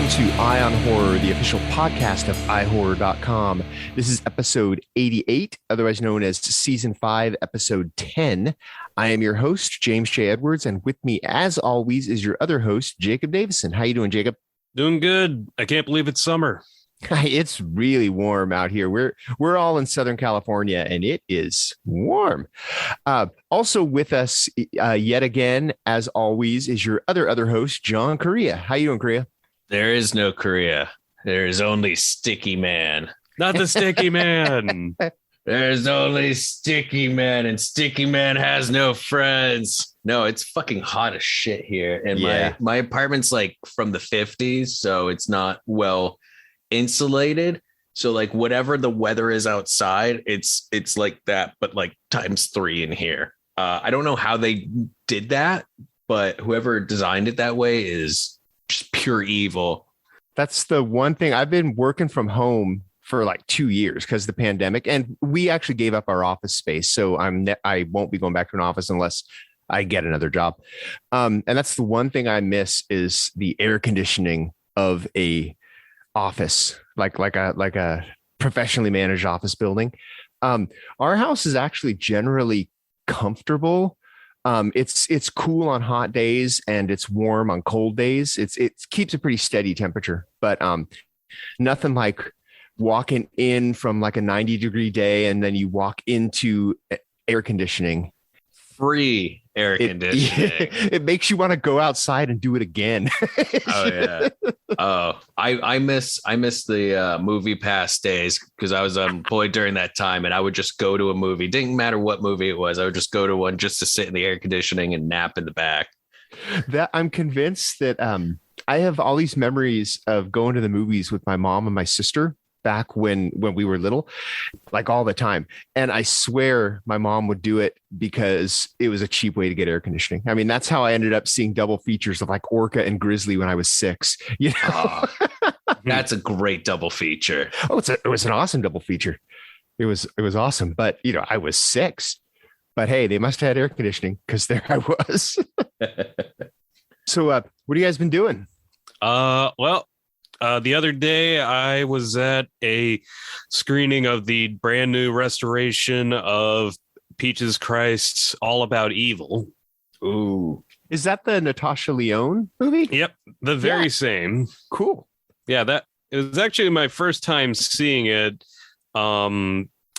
to Eye on Horror, the official podcast of iHorror.com. This is episode 88, otherwise known as season 5, episode 10. I am your host, James J. Edwards, and with me, as always, is your other host, Jacob Davison. How you doing, Jacob? Doing good. I can't believe it's summer. It's really warm out here. We're all in Southern California, and it is warm. Also with us yet again, as always, is your other host, John Correia. How you doing, Correia? There is no Correia. There is only Sticky Man. Not the Sticky Man. There's only Sticky Man, and Sticky Man has no friends. No, it's fucking hot as shit here. And my apartment's like from the 50s, so it's not well insulated. So like whatever the weather is outside, it's like that, but like times 3 in here. I don't know how they did that, but whoever designed it that way is just pure evil. That's the one thing. I've been working from home for like 2 years because of the pandemic, and we actually gave up our office space. So I won't be going back to an office unless I get another job. And that's the one thing I miss is the air conditioning of a office, like a professionally managed office building. Our house is actually generally comfortable. It's cool on hot days and it's warm on cold days. It keeps a pretty steady temperature, but nothing like walking in from like a 90-degree day and then you walk into air conditioning. Free air conditioning. It makes you want to go outside and do it again. Oh yeah. Oh, I miss the movie pass days because I was employed during that time, and I would just go to a movie. Didn't matter what movie it was. I would just go to one just to sit in the air conditioning and nap in the back. That I'm convinced that I have all these memories of going to the movies with my mom and my sister back when we were little, like all the time. And I swear my mom would do it because it was a cheap way to get air conditioning. I mean, that's how I ended up seeing double features of like Orca and Grizzly when I was 6. You know, oh, that's a great double feature. Oh, it was an awesome double feature. It was awesome. But you know, I was 6. But hey, they must have had air conditioning because there I was. So, what have you guys been doing? The other day, I was at a screening of the brand new restoration of Peaches Christ's All About Evil. Ooh. Is that the Natasha Lyonne movie? Yep, the very same. Cool. Yeah, that it was actually my first time seeing it.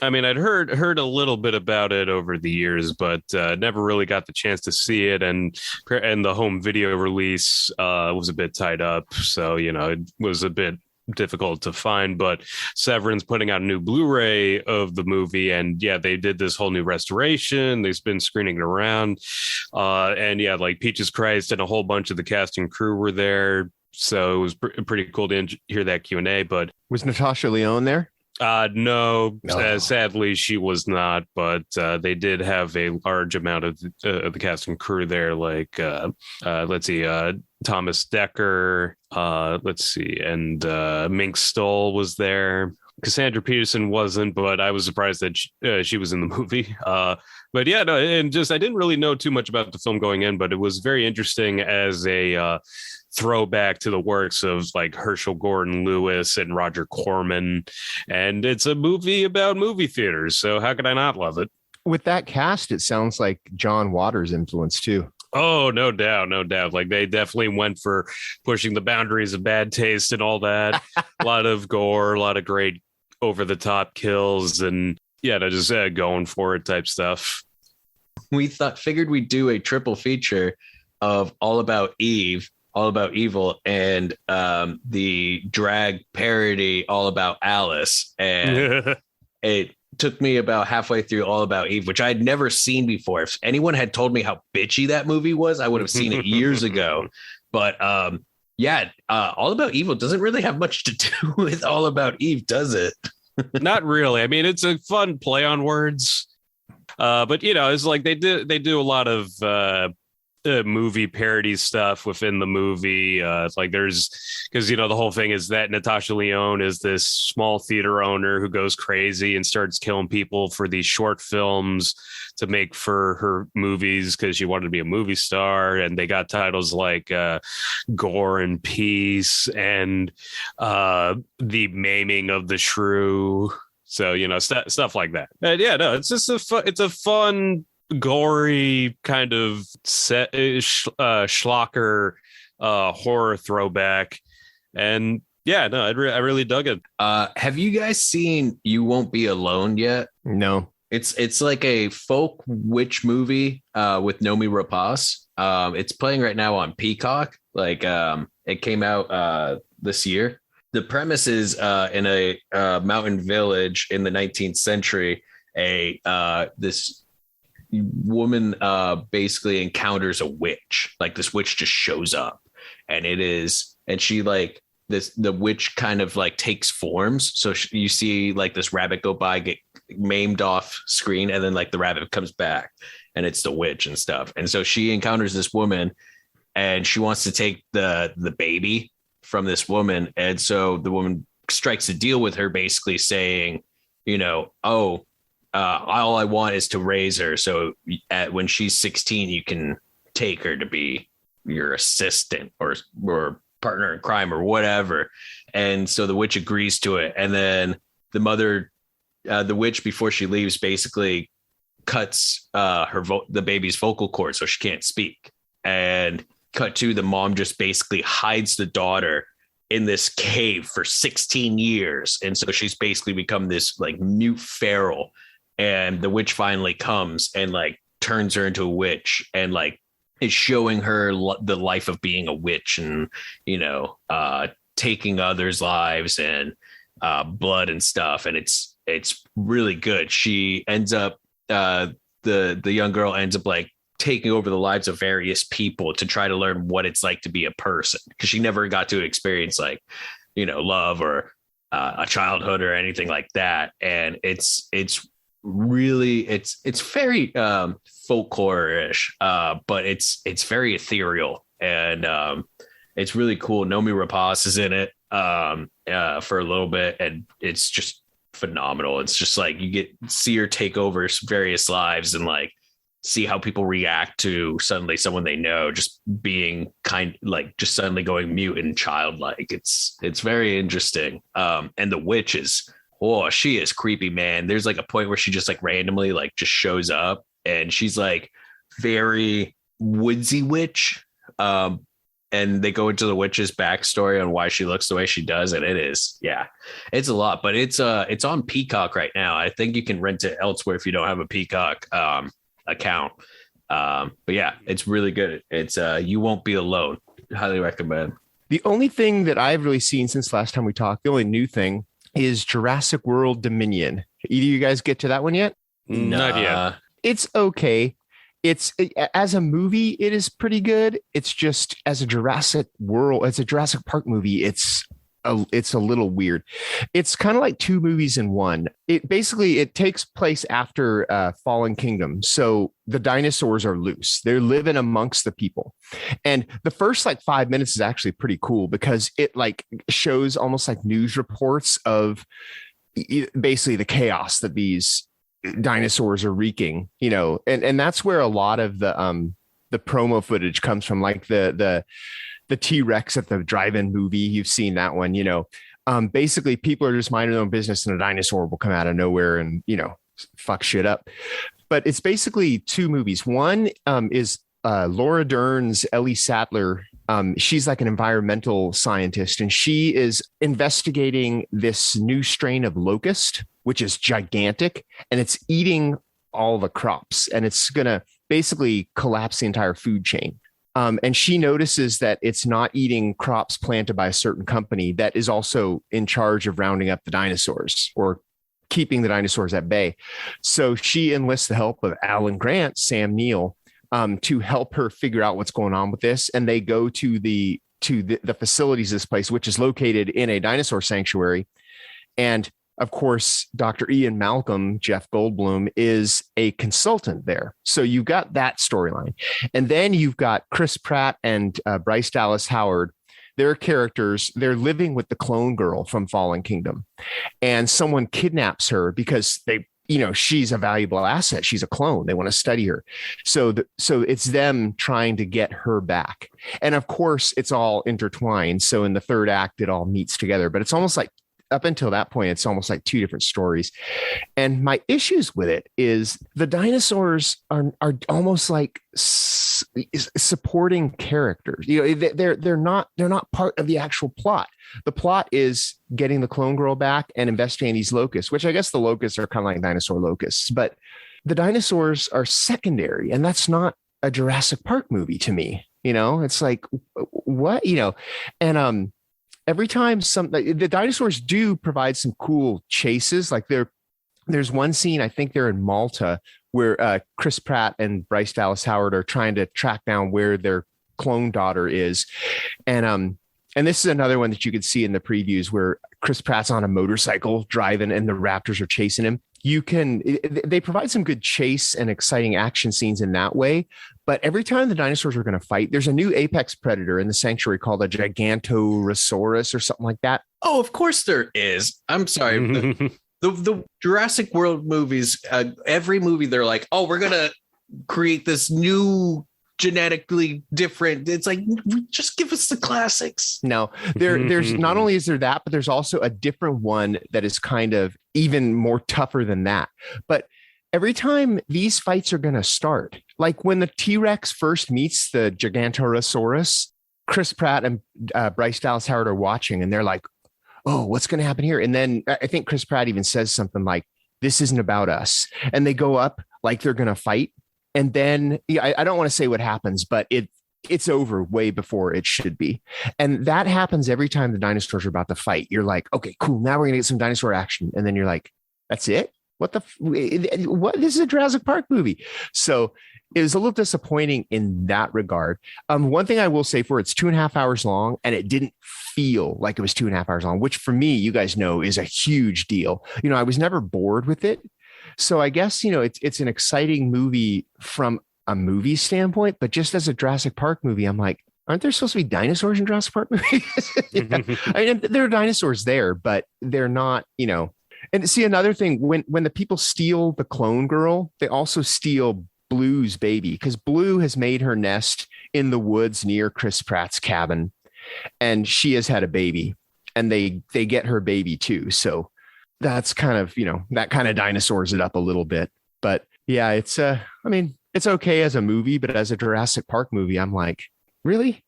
I mean, I'd heard a little bit about it over the years, but never really got the chance to see it. And the home video release was a bit tied up. So, you know, it was a bit difficult to find. But Severin's putting out a new Blu-ray of the movie. And yeah, they did this whole new restoration. They've been screening it around. And yeah, like Peaches Christ and a whole bunch of the cast and crew were there. So it was pretty cool to hear that Q&A. But was Natasha Lyonne there? No. Sadly, she was not, but they did have a large amount of the cast and crew there, like, let's see, Thomas Dekker, and Mink Stoll was there. Cassandra Peterson wasn't, but I was surprised that she was in the movie. But yeah, no, and just I didn't really know too much about the film going in, but it was very interesting as a throwback to the works of like Herschel Gordon Lewis and Roger Corman. And it's a movie about movie theaters. So how could I not love it? With that cast, it sounds like John Waters' influence too. Oh, no doubt. Like they definitely went for pushing the boundaries of bad taste and all that. A lot of gore, a lot of great over the top kills, and yeah, just going for it type stuff. We figured we'd do a triple feature of All About Eve, All About Evil, and the drag parody All About Alice. And it took me about halfway through All About Eve, which I'd never seen before. If anyone had told me how bitchy that movie was, I would have seen it years ago. But All About Evil doesn't really have much to do with All About Eve, does it? Not really. I mean, it's a fun play on words. But you know, it's like they do a lot of movie parody stuff within the movie. It's like there's because the whole thing is that Natasha Lyonne is this small theater owner who goes crazy and starts killing people for these short films to make for her movies because she wanted to be a movie star, and they got titles like Gore and Peace and The Maiming of the Shrew. So stuff like that. And it's just it's a fun, gory kind of schlocker horror throwback, and I really dug it. Have you guys seen You Won't Be Alone yet? No. It's like a folk witch movie with Nomi Rapace. It's playing right now on Peacock. Like it came out this year. The premise is in a mountain village in the 19th century. This woman basically encounters a witch. Like this witch just shows up, and she like this. The witch kind of like takes forms. So you see like this rabbit go by, get maimed off screen, and then like the rabbit comes back, and it's the witch and stuff. And so she encounters this woman, and she wants to take the baby from this woman. And so the woman strikes a deal with her, basically saying, all I want is to raise her. So when she's 16, you can take her to be your assistant or partner in crime or whatever. And so the witch agrees to it. And then the mother, the witch, before she leaves, basically cuts the baby's vocal cord so she can't speak. And cut to the mom just basically hides the daughter in this cave for 16 years. And so she's basically become this like mute feral. And the witch finally comes and like turns her into a witch and like is showing her the life of being a witch and, taking others' lives and blood and stuff. And it's really good. She ends up, the young girl ends up like taking over the lives of various people to try to learn what it's like to be a person, because she never got to experience like, love or a childhood or anything like that. And it's really, it's very folklore-ish, but it's very ethereal, and it's really cool. Nomi Rapace is in it for a little bit, and it's just phenomenal. It's just like you see her take over various lives and like see how people react to suddenly someone they know just being just suddenly going mute and childlike. It's very interesting. And the witch she is creepy, man. There's like a point where she just like randomly like just shows up, and she's like very woodsy witch. And they go into the witch's backstory on why she looks the way she does. And it's a lot, but it's on Peacock right now. I think you can rent it elsewhere if you don't have a Peacock account. But it's really good. It's You Won't Be Alone. Highly recommend. The only thing that I've really seen since last time we talked, the only new thing, is Jurassic World Dominion. Either of you guys get to that one yet? Not yet. It's okay. As a movie, it is pretty good. It's just as a Jurassic Park movie, it's a little weird. It's kind of like two movies in one. It takes place after Fallen Kingdom. So the dinosaurs are loose. They're living amongst the people. And the first like 5 minutes is actually pretty cool because it like shows almost like news reports of basically the chaos that these dinosaurs are wreaking, and that's where a lot of the promo footage comes from, like the T-Rex at the drive-in movie. You've seen that one, basically people are just minding their own business and a dinosaur will come out of nowhere and, fuck shit up. But it's basically two movies. One is Laura Dern's Ellie Sattler. She's like an environmental scientist, and she is investigating this new strain of locust, which is gigantic, and it's eating all the crops, and it's going to basically collapse the entire food chain. And she notices that it's not eating crops planted by a certain company that is also in charge of rounding up the dinosaurs or keeping the dinosaurs at bay. So she enlists the help of Alan Grant, Sam Neill, to help her figure out what's going on with this. And they go to the facilities of this place, which is located in a dinosaur sanctuary. And of course, Dr. Ian Malcolm, Jeff Goldblum, is a consultant there. So you got that storyline. And then you've got Chris Pratt and Bryce Dallas Howard. Their characters, they're living with the clone girl from Fallen Kingdom. And someone kidnaps her because she's a valuable asset. She's a clone. They want to study her. So it's them trying to get her back. And of course, it's all intertwined. So in the third act, it all meets together. But it's almost like, up until that point, it's almost like two different stories. And my issues with it is the dinosaurs are almost like supporting characters. They're not part of the actual plot. The plot is getting the clone girl back and investigating these locusts, which I guess the locusts are kind of like dinosaur locusts, but the dinosaurs are secondary, and that's not a Jurassic Park movie to me. It's like, what, and every time the dinosaurs do provide some cool chases, like there's one scene, I think they're in Malta, where Chris Pratt and Bryce Dallas Howard are trying to track down where their clone daughter is. And this is another one that you could see in the previews where Chris Pratt's on a motorcycle driving and the raptors are chasing him. They provide some good chase and exciting action scenes in that way. But every time the dinosaurs are going to fight, there's a new apex predator in the sanctuary called a Gigantorosaurus or something like that. Oh, of course there is. I'm sorry. The Jurassic World movies, every movie, they're like, oh, we're going to create this new genetically different. It's like, just give us the classics. No, there's not only is there that, but there's also a different one that is kind of even more tougher than that. But every time these fights are going to start, like when the T-Rex first meets the Gigantorosaurus, Chris Pratt and Bryce Dallas Howard are watching and they're like, oh, what's going to happen here? And then I think Chris Pratt even says something like, this isn't about us. And they go up like they're going to fight. And then I don't want to say what happens, but it's over way before it should be. And that happens every time the dinosaurs are about to fight. You're like, okay, cool. Now we're going to get some dinosaur action. And then you're like, that's it? What? This is a Jurassic Park movie. So it was a little disappointing in that regard. One thing I will say it's 2.5 hours long, and it didn't feel like it was 2.5 hours long, which for me, you guys know, is a huge deal. I was never bored with it. So I guess, it's an exciting movie from a movie standpoint, but just as a Jurassic Park movie, I'm like, aren't there supposed to be dinosaurs in Jurassic Park movies? I mean, there are dinosaurs there, but they're not, And see, another thing, when the people steal the clone girl, they also steal Blue's baby, because Blue has made her nest in the woods near Chris Pratt's cabin, and she has had a baby, and they get her baby too. So that's kind of, that kind of dinosaurs it up a little bit. But yeah, it's okay as a movie, but as a Jurassic Park movie, I'm like, really?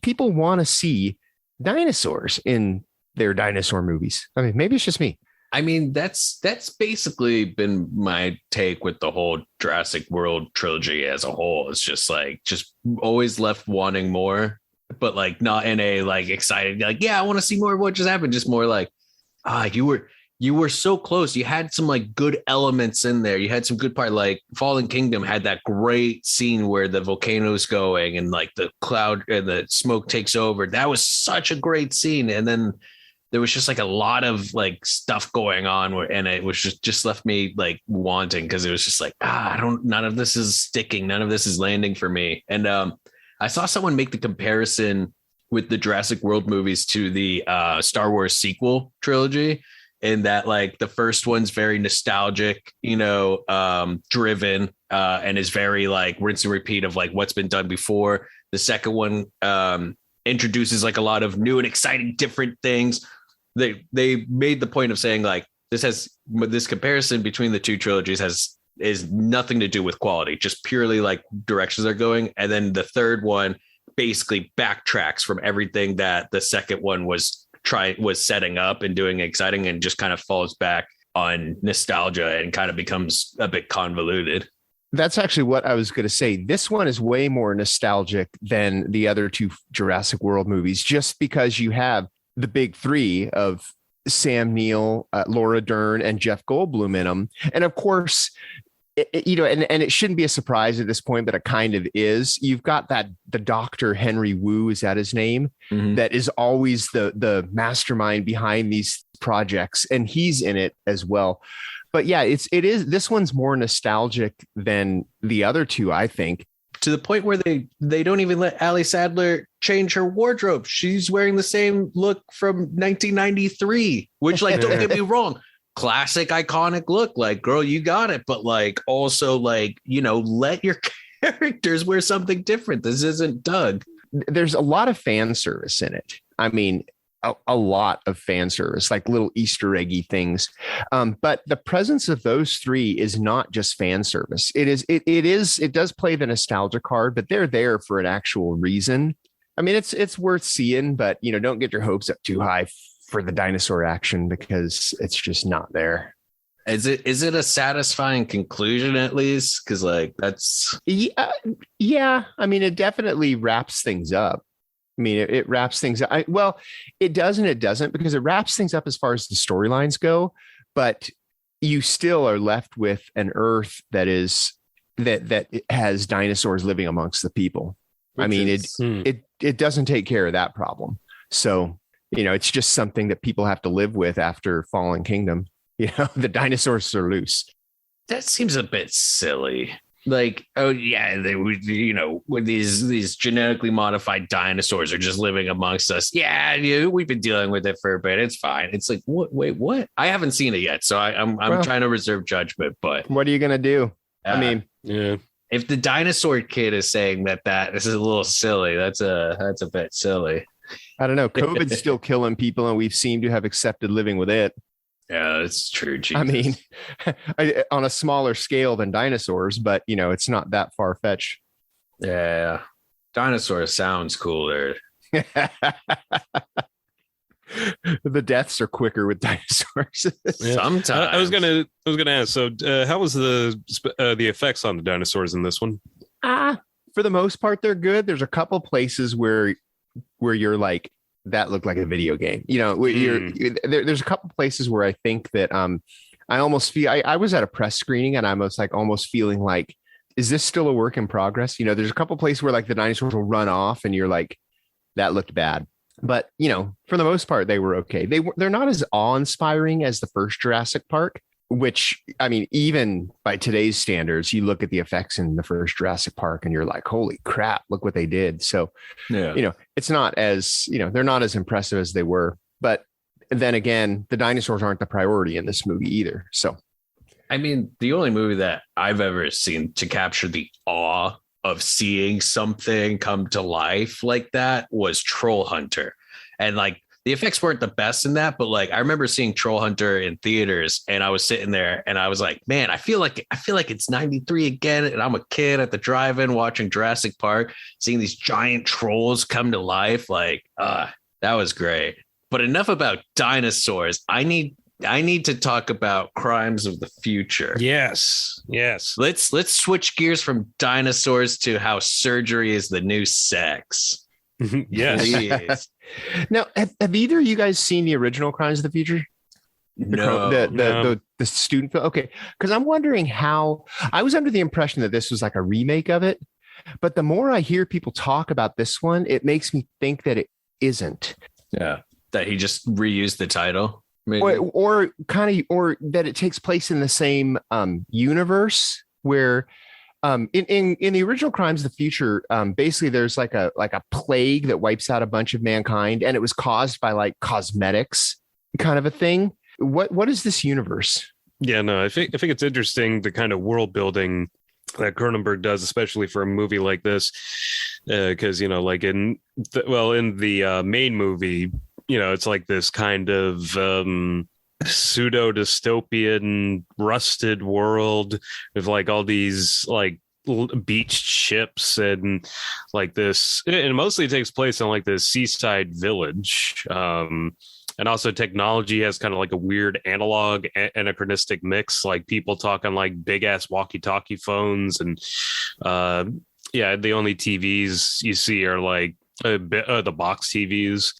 People want to see dinosaurs in their dinosaur movies. I mean, maybe it's just me. I mean, that's basically been my take with the whole Jurassic World trilogy as a whole. It's just always left wanting more, but like not in a like excited, like, yeah, I want to see more of what just happened. Just more like, you were so close. You had some like good elements in there. You had some good part, like Fallen Kingdom had that great scene where the volcano's going and like the cloud and the smoke takes over. That was such a great scene. And then there was just like a lot of like stuff going on and it was just left me like wanting, because it was just like, none of this is sticking. None of this is landing for me. And I saw someone make the comparison with the Jurassic World movies to the Star Wars sequel trilogy, in that like the first one's very nostalgic, driven, and is very like rinse and repeat of like what's been done before. The second one introduces like a lot of new and exciting different things. They made the point of saying like this comparison between the two trilogies is nothing to do with quality, just purely like directions they're going. And then the third one basically backtracks from everything that the second one was setting up and doing exciting, and just kind of falls back on nostalgia and kind of becomes a bit convoluted. That's actually what I was going to say. This one is way more nostalgic than the other two Jurassic World movies, just because you have the big three of Sam Neill, Laura Dern, and Jeff Goldblum in them. And of course, and it shouldn't be a surprise at this point, but it kind of is. You've got the Dr. Henry Wu, is that his name? Mm-hmm. That is always the mastermind behind these projects, and he's in it as well. But yeah, this one's more nostalgic than the other two, I think. To the point where they don't even let Ali Sadler change her wardrobe. She's wearing the same look from 1993, which, like, don't get me wrong, classic iconic look. Like, girl, you got it. But like, also, like, you know, let your characters wear something different. This isn't Doug. There's a lot of fan service in it. I mean, a lot of fan service, like little Easter eggy things. But the presence of those three is not just fan service. It does play the nostalgia card, but they're there for an actual reason. I mean, it's worth seeing, but, you know, don't get your hopes up too high for the dinosaur action, because it's just not there. Is it a satisfying conclusion, at least? Because, like, that's yeah. I mean, it definitely wraps things up. I mean, it wraps things up. Well, it does and it doesn't, because it wraps things up as far as the storylines go, but you still are left with an Earth that has dinosaurs living amongst the people. I mean, it doesn't take care of that problem. So, you know, it's just something that people have to live with after Fallen Kingdom. You know, the dinosaurs are loose. That seems a bit silly. Like, oh yeah, they would, you know, when these genetically modified dinosaurs are just living amongst us. Yeah, we've been dealing with it for a bit. It's fine. It's like, what? Wait, what? I haven't seen it yet, so I'm trying to reserve judgment. But what are you gonna do? I mean, yeah. If the dinosaur kid is saying that this is a little silly, that's a bit silly. I don't know. COVID's still killing people, and we've seemed to have accepted living with it. Yeah, that's true. Jesus. I mean, on a smaller scale than dinosaurs, but, you know, it's not that far fetched. Yeah. Dinosaur sounds cooler. The deaths are quicker with dinosaurs. Yeah. Sometimes. I was gonna ask. So, how was the effects on the dinosaurs in this one? For the most part, they're good. There's a couple places where you're like, that looked like a video game. You know, there's a couple places where I think that I almost feel I was at a press screening, and I was like almost feeling like, is this still a work in progress? You know, there's a couple places where like the dinosaurs will run off, and you're like, that looked bad. But, you know, for the most part, they were okay. They're not as awe-inspiring as the first Jurassic Park, which, I mean, even by today's standards, you look at the effects in the first Jurassic Park and you're like, holy crap, look what they did. So, yeah, you know, it's not as, you know, they're not as impressive as they were. But then again, the dinosaurs aren't the priority in this movie either. So, I mean, the only movie that I've ever seen to capture the awe of seeing something come to life like that was Troll Hunter. And like, the effects weren't the best in that, but like, I remember seeing Troll Hunter in theaters, and I was sitting there and I was like, man, I feel like it's 93 again. And I'm a kid at the drive-in watching Jurassic Park, seeing these giant trolls come to life. Like, that was great. But enough about dinosaurs. I need to talk about crimes of the future. Yes. Let's switch gears from dinosaurs to how surgery is the new sex. Yes. Now, have either of you guys seen the original Crimes of the Future? No. The student film? Okay. Because I'm wondering how, I was under the impression that this was like a remake of it, but the more I hear people talk about this one, it makes me think that it isn't. Yeah. That he just reused the title. Or that it takes place in the same universe where in the original Crimes of the Future, basically there's like a plague that wipes out a bunch of mankind, and it was caused by like cosmetics kind of a thing. What is this universe? Yeah, no, I think it's interesting, the kind of world building that Cronenberg does, especially for a movie like this, because you know, like in the main movie, you know, it's like this kind of pseudo dystopian rusted world with like all these like beach ships and like this, and mostly it takes place in like this seaside village, and also technology has kind of like a weird analog anachronistic mix, like people talk on like big ass walkie-talkie phones, and the only TVs you see are like the box TVs.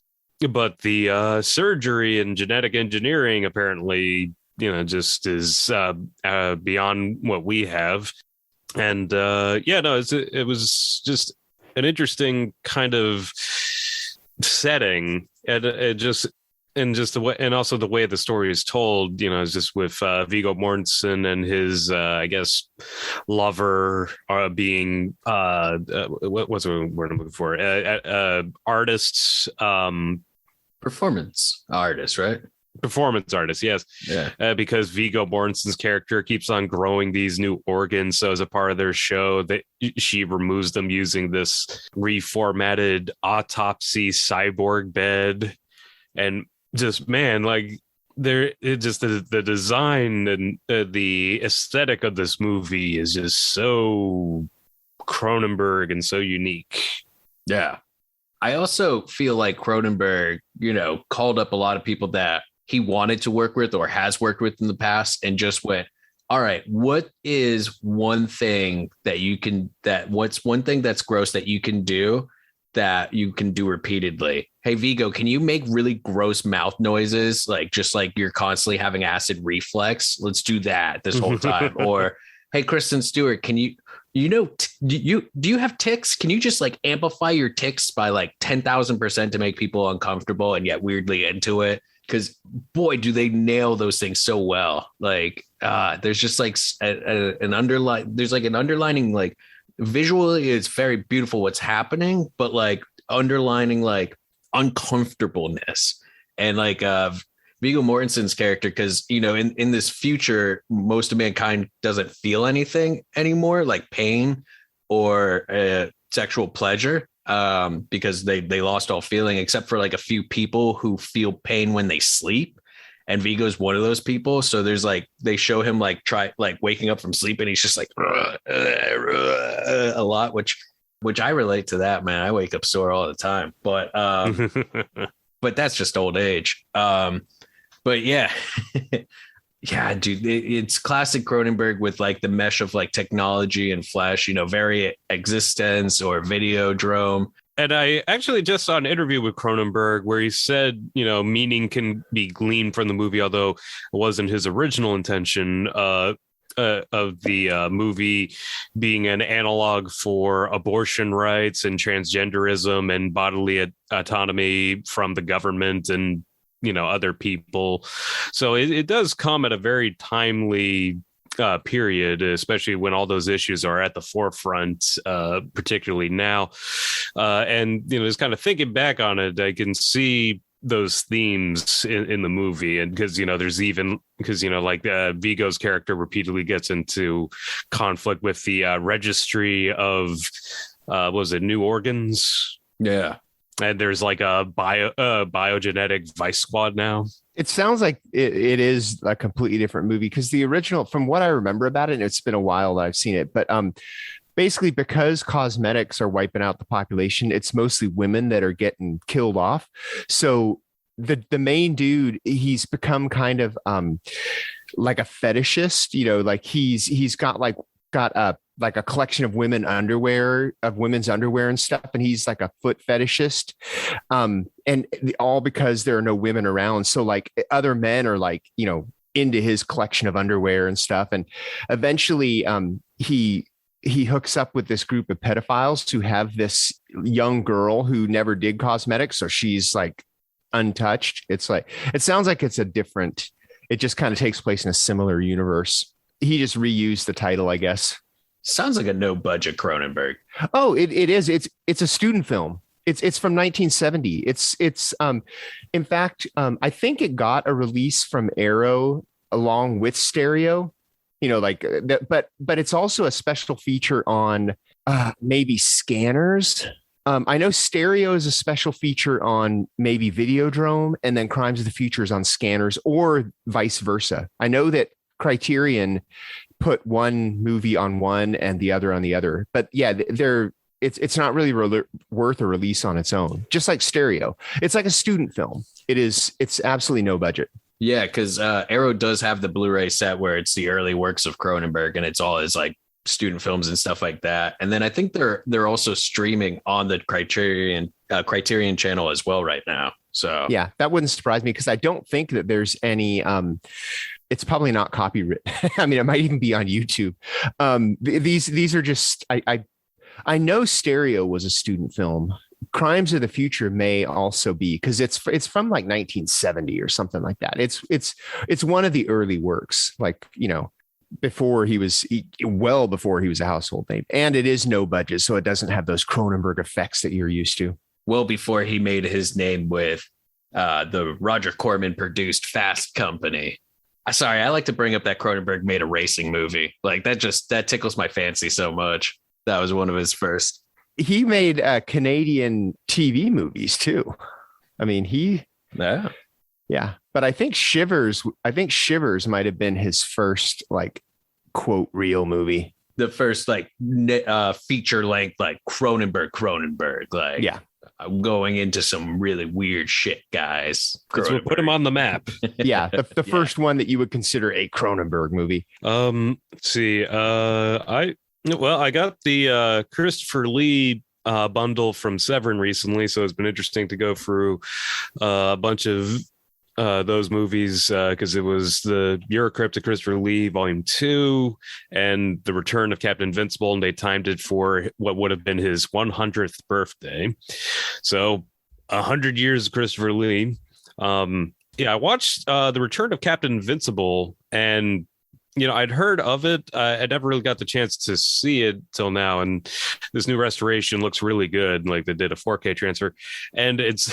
But the surgery and genetic engineering apparently, you know, just is beyond what we have. And it was just an interesting kind of setting. And and just the way, and also the way the story is told, you know, is just with Viggo Mortensen and his, I guess, lover being what's the word I'm looking for? Artists, Performance artist, right? Performance artist, yes. Yeah. Because Viggo Mortensen's character keeps on growing these new organs. So as a part of their show, that she removes them using this reformatted autopsy cyborg bed. And just, man, like there, it just the design and the aesthetic of this movie is just so Cronenberg and so unique. Yeah. I also feel like Cronenberg, you know, called up a lot of people that he wanted to work with or has worked with in the past and just went, all right, what is one thing that you can, what's one thing that's gross that you can do repeatedly? Hey, Viggo, can you make really gross mouth noises? Like, just like you're constantly having acid reflex. Let's do that this whole time. Or, hey, Kristen Stewart, can you, do you have tics? Can you just like amplify your tics by like 10,000% to make people uncomfortable and yet weirdly into it? Because boy, do they nail those things so well. Like there's just like an underlining, like visually it's very beautiful what's happening, but like underlining like uncomfortableness. And like Viggo Mortensen's character, because, you know, in this future, most of mankind doesn't feel anything anymore, like pain or sexual pleasure. Because they lost all feeling except for like a few people who feel pain when they sleep. And Viggo's one of those people. So there's like, they show him like waking up from sleep and he's just like a lot, which I relate to that, man. I wake up sore all the time, but that's just old age. But yeah, yeah, dude, it's classic Cronenberg with like the mesh of like technology and flesh, you know, very Existence or Videodrome. And I actually just saw an interview with Cronenberg where he said, you know, meaning can be gleaned from the movie, although it wasn't his original intention of the movie being an analog for abortion rights and transgenderism and bodily autonomy from the government and, you know, other people. So it does come at a very timely period, especially when all those issues are at the forefront, particularly now. And, you know, just kind of thinking back on it, I can see those themes in the movie. And because, you know, there's even because, you know, like Viggo's character repeatedly gets into conflict with the registry of was it new organs? Yeah. And there's like a biogenetic vice squad now. It sounds like it is a completely different movie because the original, from what I remember about it, and it's been a while that I've seen it, but basically because cosmetics are wiping out the population, it's mostly women that are getting killed off. So the main dude, he's become kind of like a fetishist, you know, like he's got a collection of women's underwear and stuff. And he's like a foot fetishist. And all because there are no women around. So like other men are like, you know, into his collection of underwear and stuff. And eventually he hooks up with this group of pedophiles who have this young girl who never did cosmetics. So she's like untouched. It's like, it sounds like it just kind of takes place in a similar universe. He just reused the title, I guess. Sounds like a no budget Cronenberg. Oh, it is. It's a student film. It's from 1970. It's in fact, I think it got a release from Arrow along with Stereo, you know, like that, but it's also a special feature on maybe Scanners. I know Stereo is a special feature on maybe Videodrome, and then Crimes of the Future is on Scanners, or vice versa. I know that Criterion put one movie on one and the other on the other, but yeah, it's not really worth a release on its own. Just like Stereo, it's like a student film. It's absolutely no budget. Yeah, because Arrow does have the Blu-ray set where it's the early works of Cronenberg, and it's all his like student films and stuff like that. And then I think they're also streaming on the Criterion channel as well right now. So yeah, that wouldn't surprise me because I don't think that there's any. It's probably not copyright. I mean, it might even be on YouTube. These are just I know Stereo was a student film. Crimes of the Future may also be, because it's from like 1970 or something like that. It's one of the early works, like, before he was a household name, and it is no budget, so it doesn't have those Cronenberg effects that you're used to. Well, before he made his name with the Roger Corman produced Fast Company. Sorry, I like to bring up that Cronenberg made a racing movie. Like that tickles my fancy so much. That was one of his first. He made Canadian TV movies too. I mean, yeah. But I think Shivers might have been his first like quote real movie. The first like feature length, like Cronenberg. Like, yeah. I'm going into some really weird shit, guys. That's what put him on the map. Yeah, the first one that you would consider a Cronenberg movie. Let's see. I got the Christopher Lee bundle from Severin recently, so it's been interesting to go through a bunch of those movies because it was the Eurocrypt of Christopher Lee Volume 2 and The Return of Captain Invincible, and they timed it for what would have been his 100th birthday. So 100 years of Christopher Lee. I watched The Return of Captain Invincible, and I'd heard of it. I never really got the chance to see it till now. And this new restoration looks really good. Like they did a 4K transfer, and it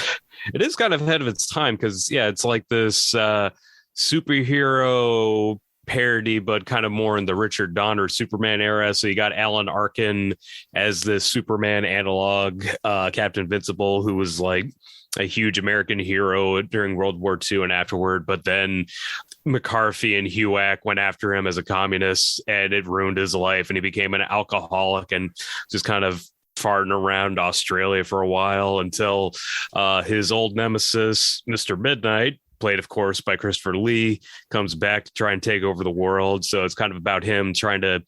is kind of ahead of its time because it's like this superhero parody, but kind of more in the Richard Donner Superman era. So you got Alan Arkin as this Superman analog, Captain Invincible, who was like a huge American hero during World War II and afterward. But then McCarthy and HUAC went after him as a communist, and it ruined his life, and he became an alcoholic and just kind of farting around Australia for a while until his old nemesis, Mr. Midnight, played, of course, by Christopher Lee, comes back to try and take over the world. So it's kind of about him trying to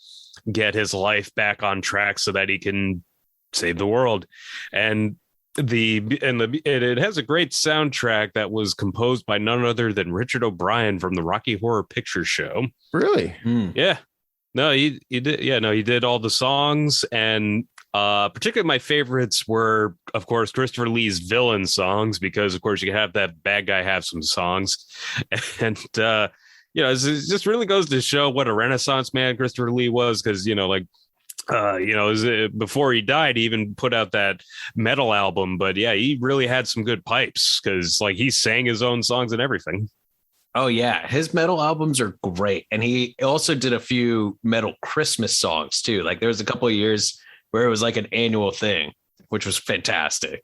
get his life back on track so that he can save the world. And it has a great soundtrack that was composed by none other than Richard O'Brien from the Rocky Horror Picture Show. Really? Yeah. No, he did. Yeah, no, he did all the songs, and particularly my favorites were, of course, Christopher Lee's villain songs, because of course you can have that bad guy have some songs, and it just really goes to show what a Renaissance man Christopher Lee was, because before he died, he even put out that metal album. But yeah, he really had some good pipes, because like he sang his own songs and everything. Oh yeah, his metal albums are great, and he also did a few metal Christmas songs too. Like there was a couple of years where it was like an annual thing, which was fantastic.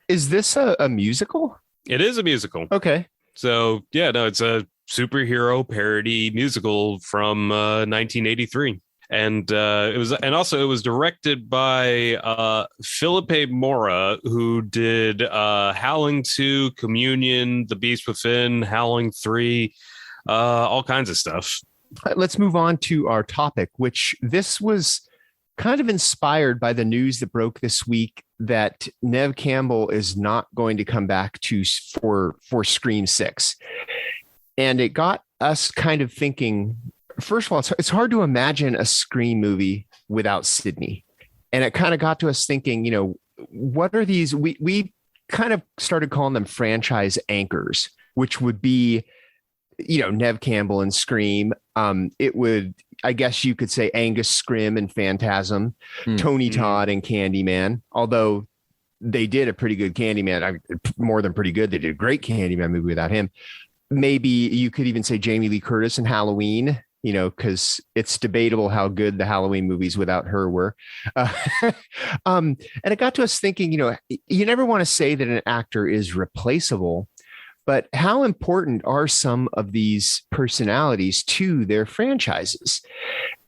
Is this a musical? It is a musical. Okay. So yeah, no, it's a superhero parody musical from 1983. And it was directed by Philippe Mora, who did Howling 2, Communion, The Beast Within, Howling 3, all kinds of stuff. Let's move on to our topic, which this was kind of inspired by the news that broke this week that Neve Campbell is not going to come back for Scream 6. And it got us kind of thinking, first of all, it's hard to imagine a Scream movie without Sidney. And it kind of got to us thinking, what are these? We kind of started calling them franchise anchors, which would be, Neve Campbell and Scream. It would, I guess you could say, Angus Scrimm and Phantasm, Tony Todd and Candyman, although they did a pretty good Candyman, more than pretty good. They did a great Candyman movie without him. Maybe you could even say Jamie Lee Curtis and Halloween, because it's debatable how good the Halloween movies without her were. And it got to us thinking, you never want to say that an actor is replaceable, but how important are some of these personalities to their franchises?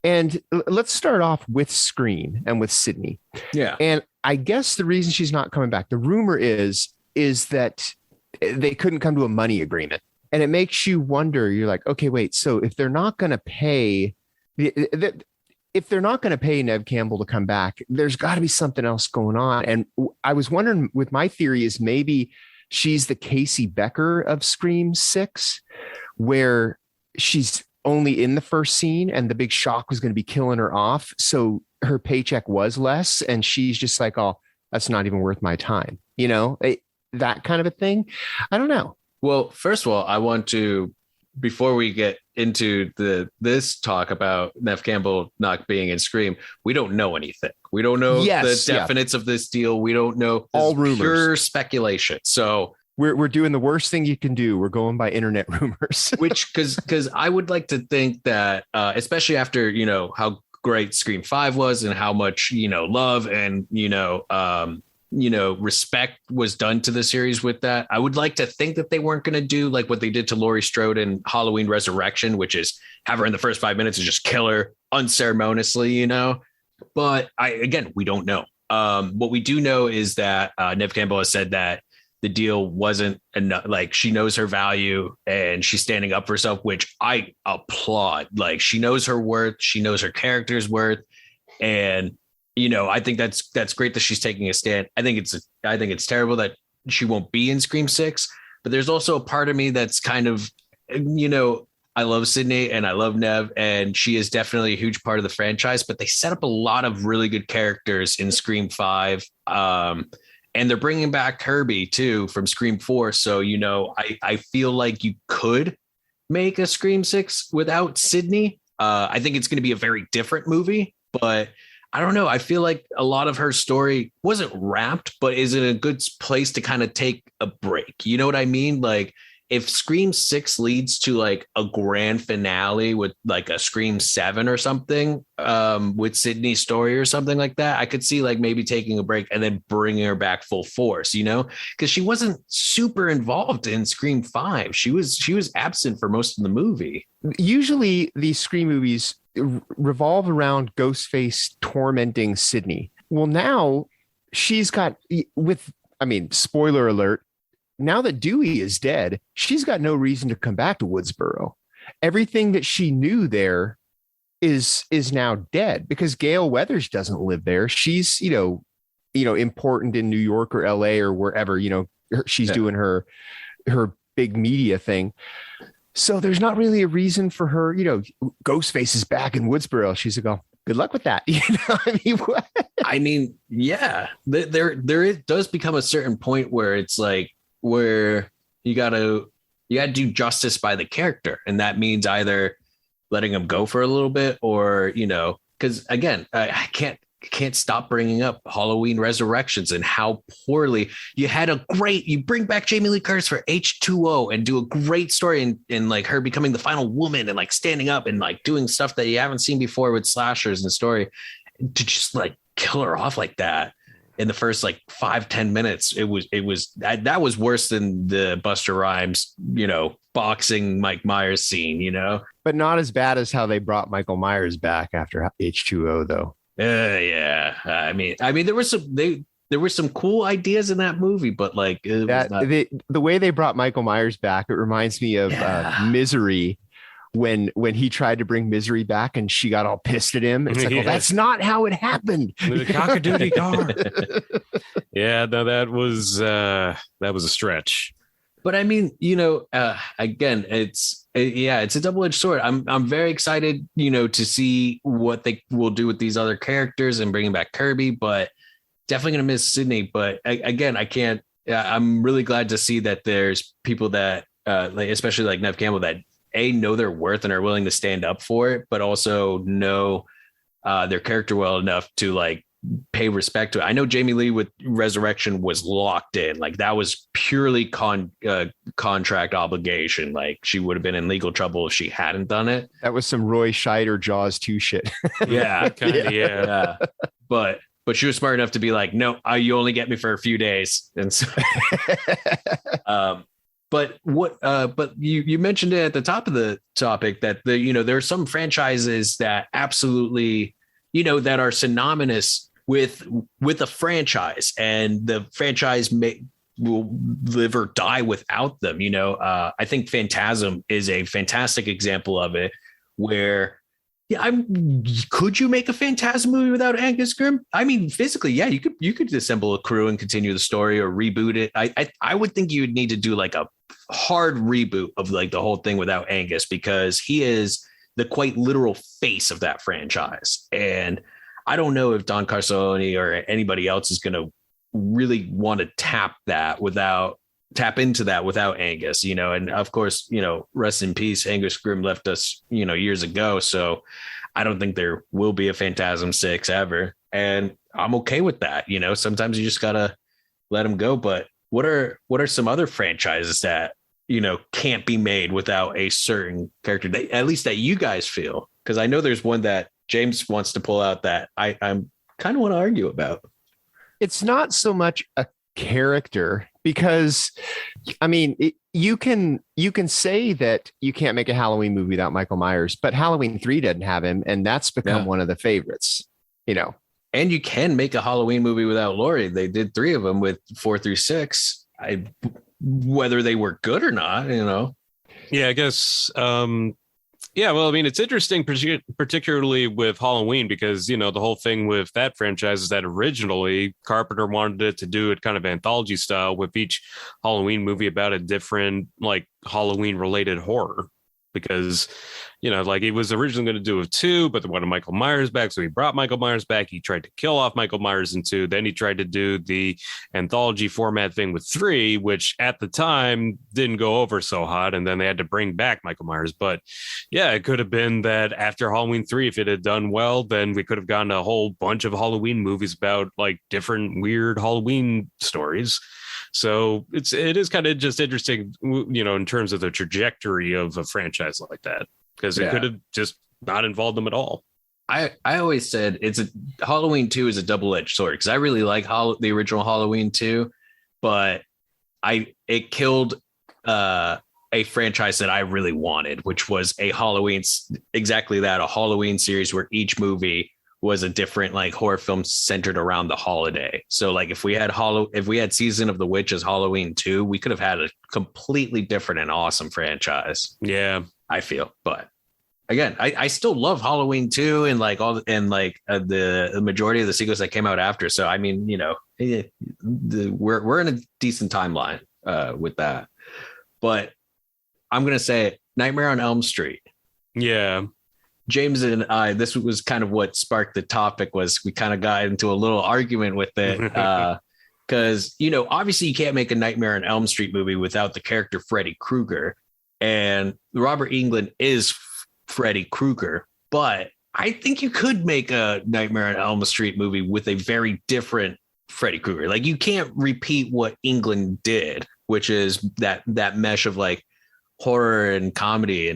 And let's start off with Scream and with Sidney. Yeah. And I guess the reason she's not coming back, the rumor is that they couldn't come to a money agreement. And it makes you wonder, you're like, okay, wait, so if they're not going to pay, if they're not going to pay Neve Campbell to come back, there's got to be something else going on. And I was wondering, with my theory is maybe she's the Casey Becker of Scream 6, where she's only in the first scene and the big shock was going to be killing her off. So her paycheck was less. And she's just like, oh, that's not even worth my time. That kind of a thing. I don't know. Well, first of all, I want to, before we get into this talk about Neve Campbell not being in Scream, we don't know anything. We don't know the definites of this deal. We don't know. All rumors. Pure speculation. So we're doing the worst thing you can do. We're going by internet rumors. Which, because I would like to think that, especially after, how great Scream 5 was and how much, love and, respect was done to the series with that. I would like to think that they weren't going to do like what they did to Laurie Strode in Halloween Resurrection, which is have her in the first 5 minutes and just kill her unceremoniously, But we don't know. What we do know is that Neve Campbell has said that the deal wasn't enough. Like, she knows her value and she's standing up for herself, which I applaud. Like, she knows her worth. She knows her character's worth. And, I think that's great that she's taking a stand. I think it's terrible that she won't be in Scream 6, but there's also a part of me that's kind of, I love Sydney and I love Neve, and she is definitely a huge part of the franchise, but they set up a lot of really good characters in Scream 5. And they're bringing back Herbie too from Scream 4. So, I feel like you could make a Scream 6 without Sydney. I think it's going to be a very different movie, but I don't know. I feel like a lot of her story wasn't wrapped, but is in a good place to kind of take a break. You know what I mean? Like, if Scream 6 leads to like a grand finale with like a Scream 7 or something, with Sydney's story or something like that, I could see like maybe taking a break and then bringing her back full force, because she wasn't super involved in Scream 5. She was absent for most of the movie. Usually these Scream movies revolve around Ghostface tormenting Sydney. Well, now she's got spoiler alert, now that Dewey is dead, she's got no reason to come back to Woodsboro. Everything that she knew there is now dead because Gail Weathers doesn't live there. She's, important in New York or LA or wherever, she's doing her big media thing. So there's not really a reason for her, Ghostface is back in Woodsboro. She's like, oh, good luck with that. What? Yeah, it does become a certain point where it's like, where you gotta do justice by the character, and that means either letting them go for a little bit or because again, I can't stop bringing up Halloween Resurrections and how poorly you bring back Jamie Lee Curtis for H2O and do a great story in like her becoming the final woman and like standing up and like doing stuff that you haven't seen before with slashers and story, to just like kill her off like that in the first like 5-10 minutes. That was worse than the Busta Rhymes, boxing Mike Myers scene, but not as bad as how they brought Michael Myers back after H2O though. Yeah. I mean, there were some cool ideas in that movie, but like the way they brought Michael Myers back, it reminds me of Misery. When he tried to bring Misery back and she got all pissed at him. It's like, well, that's not how it happened. The cock-a-doodle car. Yeah, no, that was a stretch. But I mean, again, it's a double-edged sword. I'm very excited, to see what they will do with these other characters and bringing back Kirby, but definitely going to miss Sydney. But again, I can't. I'm really glad to see that there's people that, especially like Neve Campbell, that know their worth and are willing to stand up for it, but also know their character well enough to like pay respect to it. I know Jamie Lee with Resurrection was locked in. Like, that was purely contract obligation. Like, she would have been in legal trouble if she hadn't done it. That was some Roy Scheider Jaws 2 shit. Yeah. Yeah. But she was smart enough to be like, no, you only get me for a few days. And so, but you mentioned it at the top of the topic that there are some franchises that absolutely, that are synonymous with a franchise, and the franchise will live or die without them. I think Phantasm is a fantastic example of it, where could you make a Phantasm movie without Angus Grimm? I mean, physically, yeah, you could assemble a crew and continue the story or reboot it. I would think you would need to do like a hard reboot of like the whole thing without Angus, because he is the quite literal face of that franchise. And I don't know if Don Carcelloni or anybody else is going to really want to tap into that without Angus, and of course, rest in peace. Angus Grimm left us, years ago. So I don't think there will be a Phantasm 6 ever. And I'm okay with that. Sometimes you just gotta let him go. But what are some other franchises that, can't be made without a certain character, at least that you guys feel? Because I know there's one that James wants to pull out that I'm kind of want to argue about. It's not so much a character, because I mean, you can say that you can't make a Halloween movie without Michael Myers, but Halloween 3 doesn't have him, and that's become one of the favorites, And you can make a Halloween movie without Laurie. They did 3 of them with 4 through 6. Whether they were good or not, Yeah, I guess. Yeah, well, I mean, it's interesting, particularly with Halloween, because, the whole thing with that franchise is that originally Carpenter wanted it to do it kind of anthology style, with each Halloween movie about a different, like, Halloween related horror. Because, like, he was originally going to do with 2, but they wanted Michael Myers back. So he brought Michael Myers back. He tried to kill off Michael Myers in 2. Then he tried to do the anthology format thing with 3, which at the time didn't go over so hot. And then they had to bring back Michael Myers. But yeah, it could have been that after Halloween 3, if it had done well, then we could have gotten a whole bunch of Halloween movies about, like, different weird Halloween stories. So it is kind of just interesting, in terms of the trajectory of a franchise like that, because it could have just not involved them at all. I always said Halloween 2 is a double-edged sword, because I really like the original Halloween 2, but it killed a franchise that I really wanted, which was a Halloween series where each movie was a different, like, horror film centered around the holiday. So, like, if we had Season of the Witch as Halloween 2, we could have had a completely different and awesome franchise. Yeah, I feel. But again, I still love Halloween 2 and, like, the majority of the sequels that came out after. So, I mean, we're in a decent timeline with that. But I'm gonna say Nightmare on Elm Street. Yeah. James and I, this was kind of what sparked the topic, was we kind of got into a little argument with it. Because, obviously you can't make a Nightmare on Elm Street movie without the character Freddy Krueger. And Robert Englund is Freddy Krueger. But I think you could make a Nightmare on Elm Street movie with a very different Freddy Krueger. Like, you can't repeat what Englund did, which is that mesh of, like, horror and comedy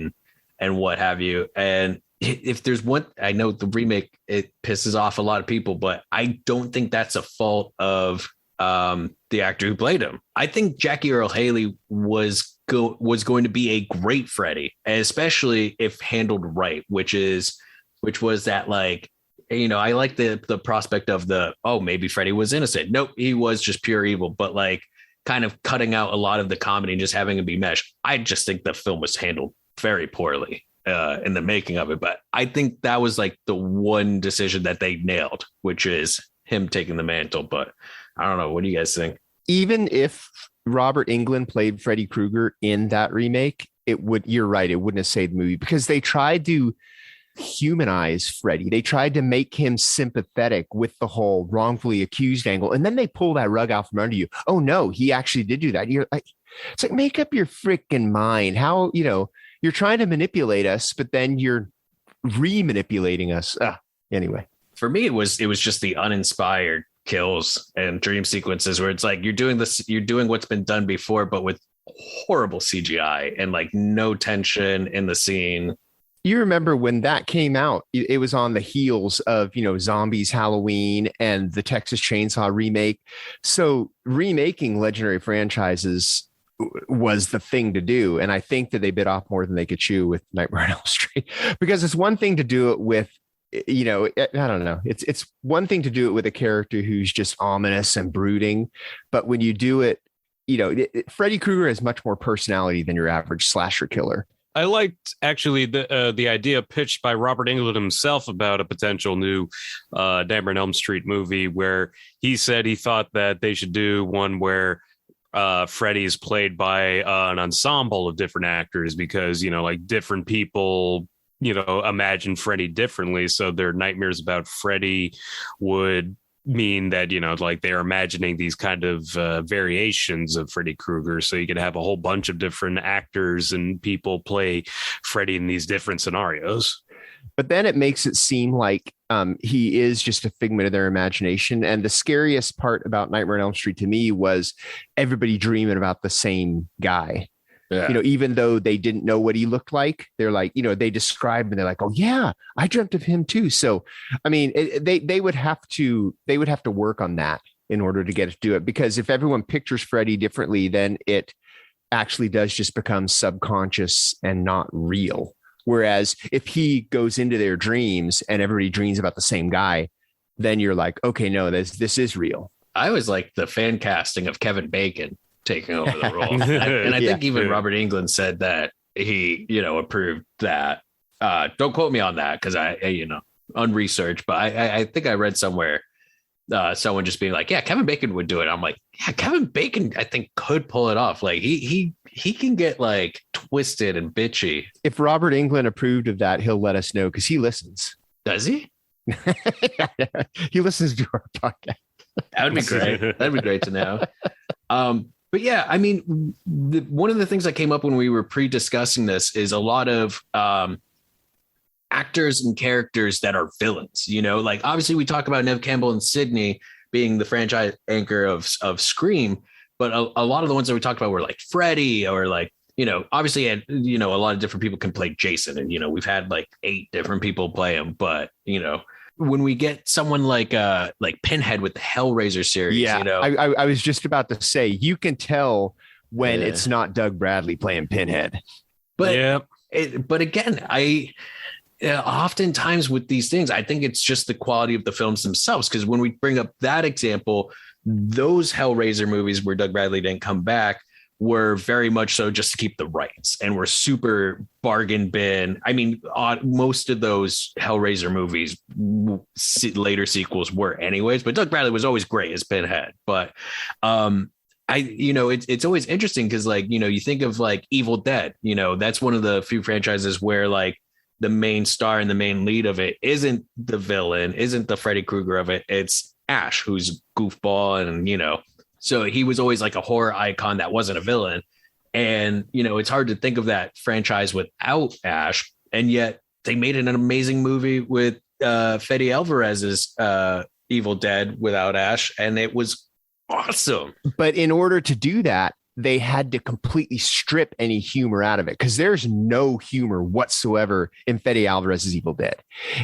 and what have you. And if there's one, I know the remake, it pisses off a lot of people, but I don't think that's a fault of the actor who played him. I think Jackie Earle Haley was going to be a great Freddy, especially if handled right, which was that, like, I like the prospect of maybe Freddy was innocent. Nope, he was just pure evil, but, like, kind of cutting out a lot of the comedy and just having it be meshed. I just think the film was handled very poorly in the making of it. But I think that was, like, the one decision that they nailed, which is him taking the mantle. But I don't know. What do you guys think? Even if Robert Englund played Freddy Krueger in that remake, you're right, it wouldn't have saved the movie, because they tried to humanize Freddy. They tried to make him sympathetic with the whole wrongfully accused angle. And then they pull that rug out from under you. Oh no, he actually did do that. You're like, it's like, make up your freaking mind. How, you're trying to manipulate us, but then you're re-manipulating us. Anyway, for me, it was just the uninspired kills and dream sequences where it's like, you're doing what's been done before, but with horrible CGI and, like, no tension in the scene. You remember when that came out, it was on the heels of, Zombies Halloween and the Texas Chainsaw remake. So remaking legendary franchises was the thing to do. And I think that they bit off more than they could chew with Nightmare on Elm Street, because it's one thing to do it with, I don't know. It's one thing to do it with a character who's just ominous and brooding. But when you do it, Freddy Krueger has much more personality than your average slasher killer. I liked, actually, the idea pitched by Robert Englund himself about a potential new Nightmare on Elm Street movie, where he said he thought that they should do one where Freddy's played by an ensemble of different actors, because, like, different people, imagine Freddy differently. So their nightmares about Freddy would mean that, like they're imagining these kind of variations of Freddy Krueger. So you could have a whole bunch of different actors and people play Freddy in these different scenarios. But then it makes it seem like he is just a figment of their imagination. And the scariest part about Nightmare on Elm Street to me was everybody dreaming about the same guy. Yeah. Even though they didn't know what he looked like, they're like, they describe him and they're like, oh yeah, I dreamt of him too. So, I mean, they would have to work on that in order to get it to do it, because if everyone pictures Freddy differently, then it actually does just become subconscious and not real. Whereas if he goes into their dreams and everybody dreams about the same guy, then you're like, okay, no, this is real. I was like the fan casting of Kevin Bacon taking over the role. And I think even Robert Englund said that he, approved that. Don't quote me on that because I unresearched, but I think I read somewhere someone just being like, yeah, Kevin Bacon would do it. I'm like, yeah, Kevin Bacon, I think could pull it off. Like he can get like twisted and bitchy. If Robert Englund approved of that, he'll let us know because he listens. Does he? He listens to our podcast. That would be great. That'd be great to know. But yeah, I mean, one of the things that came up when we were pre-discussing this is a lot of actors and characters that are villains, like obviously we talk about Neve Campbell and Sidney being the franchise anchor of Scream, but a lot of the ones that we talked about were like Freddy or like, obviously, a lot of different people can play Jason, and, we've had like 8 different people play him, but, when we get someone like Pinhead with the Hellraiser series, I was just about to say, you can tell when it's not Doug Bradley playing Pinhead. But yeah, but again, oftentimes with these things, I think it's just the quality of the films themselves. Because when we bring up that example, those Hellraiser movies where Doug Bradley didn't come back were very much so just to keep the rights and were super bargain bin. I mean, most of those Hellraiser movies, later sequels were anyways, but Doug Bradley was always great as Pinhead. But it's always interesting because like, you think of like Evil Dead, that's one of the few franchises where like the main star and the main lead of it isn't the villain, isn't the Freddy Krueger of it. It's Ash, who's goofball and, so he was always like a horror icon that wasn't a villain. And, it's hard to think of that franchise without Ash. And yet they made an amazing movie with Fede Alvarez's Evil Dead without Ash. And it was awesome. But in order to do that, they had to completely strip any humor out of it because there's no humor whatsoever in Fede Alvarez's Evil Dead.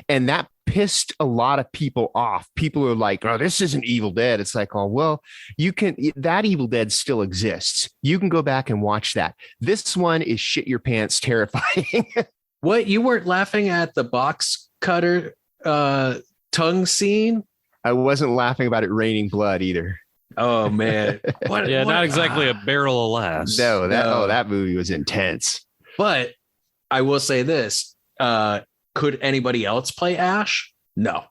And that pissed a lot of people off. People are like, oh, this isn't Evil Dead. It's like, oh, well, that Evil Dead still exists. You can go back and watch that. This one is shit your pants terrifying. What? You weren't laughing at the box cutter tongue scene? I wasn't laughing about it raining blood either. Oh man. Not exactly a barrel of laughs. No, that movie was intense. But I will say this, could anybody else play Ash? No.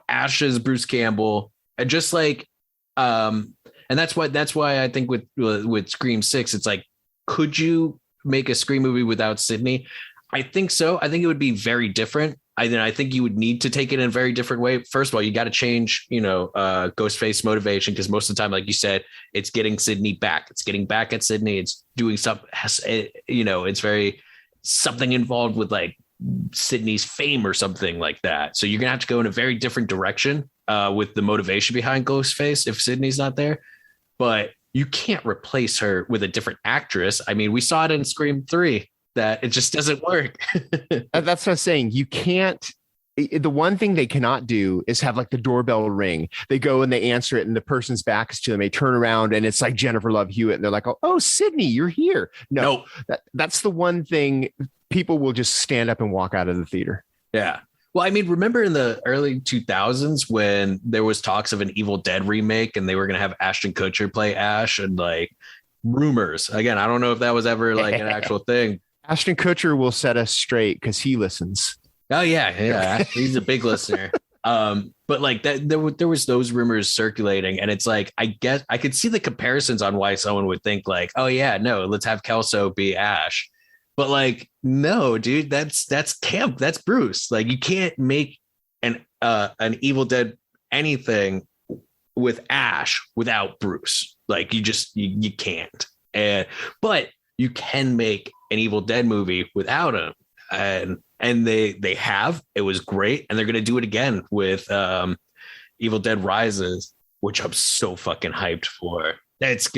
Ash is Bruce Campbell. And just like and that's why I think with Scream 6, it's like, could you make a Scream movie without Sidney? I think so. I think it would be very different. I think you would need to take it in a very different way. First of all, you got to change, Ghostface motivation, because most of the time, like you said, it's getting Sidney back. It's getting back at Sidney. It's doing something, it's very something involved with like Sidney's fame or something like that. So you're going to have to go in a very different direction with the motivation behind Ghostface if Sidney's not there. But you can't replace her with a different actress. I mean, we saw it in Scream 3. That it just doesn't work. That's what I'm saying. You can't. The one thing they cannot do is have like the doorbell ring. They go and they answer it and the person's back is to them. They turn around and it's like Jennifer Love Hewitt. And they're like, oh, Sidney, you're here. No. That's the one thing. People will just stand up and walk out of the theater. Yeah. Well, I mean, remember in the early 2000s when there was talks of an Evil Dead remake and they were going to have Ashton Kutcher play Ash and like rumors. Again, I don't know if that was ever like an actual thing. Ashton Kutcher will set us straight because he listens. Oh yeah, he's a big listener. But like that, there was those rumors circulating, and it's like I guess I could see the comparisons on why someone would think like, oh yeah, no, let's have Kelso be Ash. But like, no, dude, that's Camp, that's Bruce. Like, you can't make an Evil Dead anything with Ash without Bruce. Like you can't. But you can make an Evil Dead movie without him. And they have. It was great, and they're gonna do it again with Evil Dead Rises, which I'm so fucking hyped for. It's